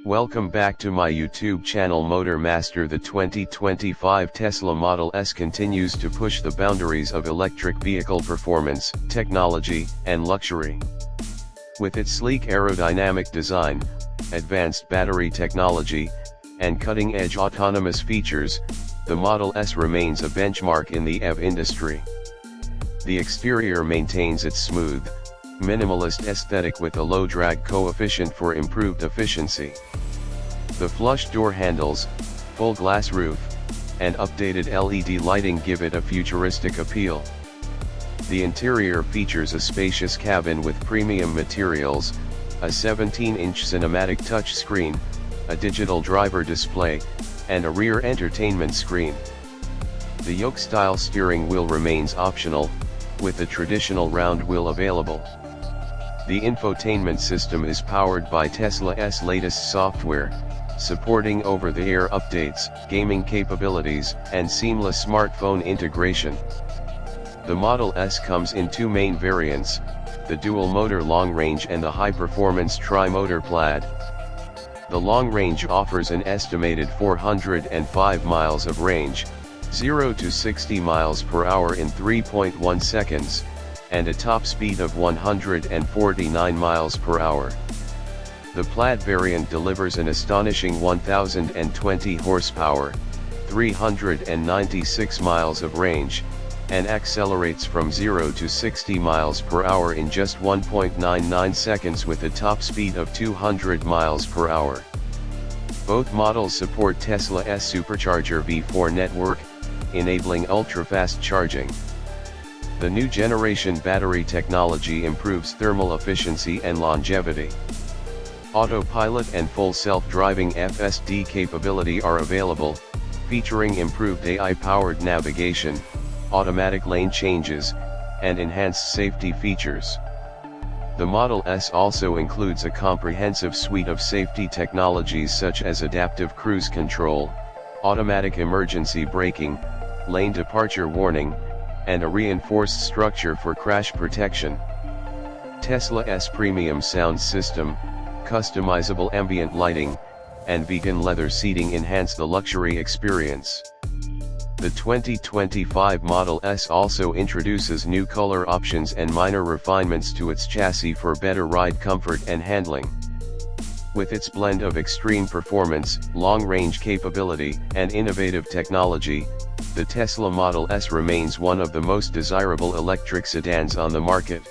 Welcome back to my YouTube channel Motor Master. The 2025 Tesla Model S continues to push the boundaries of electric vehicle performance, technology, and luxury. With its sleek aerodynamic design, advanced battery technology, and cutting-edge autonomous features, the Model S remains a benchmark in the EV industry. The exterior maintains its smooth, minimalist aesthetic with a low drag coefficient for improved efficiency. The flush door handles, full glass roof, and updated LED lighting give it a futuristic appeal. The interior features a spacious cabin with premium materials, a 17-inch cinematic touchscreen, a digital driver display, and a rear entertainment screen. The yoke-style steering wheel remains optional, with the traditional round wheel available. The infotainment system is powered by Tesla's latest software, supporting over-the-air updates, gaming capabilities, and seamless smartphone integration. The Model S comes in two main variants, the dual-motor long-range and the high-performance tri-motor Plaid. The long-range offers an estimated 405 miles of range, 0 to 60 miles per hour in 3.1 seconds, and a top speed of 149 miles per hour. The Plaid variant delivers an astonishing 1,020 horsepower, 396 miles of range, and accelerates from 0 to 60 miles per hour in just 1.99 seconds with a top speed of 200 miles per hour. Both models support Tesla's Supercharger V4 network, enabling ultra-fast charging. The new generation battery technology improves thermal efficiency and longevity. Autopilot and full self-driving FSD capability are available, featuring improved AI-powered navigation, automatic lane changes, and enhanced safety features. The Model S also includes a comprehensive suite of safety technologies such as adaptive cruise control, automatic emergency braking, lane departure warning, and a reinforced structure for crash protection. Tesla's premium sound system, customizable ambient lighting, and vegan leather seating enhance the luxury experience. The 2025 Model S also introduces new color options and minor refinements to its chassis for better ride comfort and handling. With its blend of extreme performance, long-range capability, and innovative technology, the Tesla Model S remains one of the most desirable electric sedans on the market.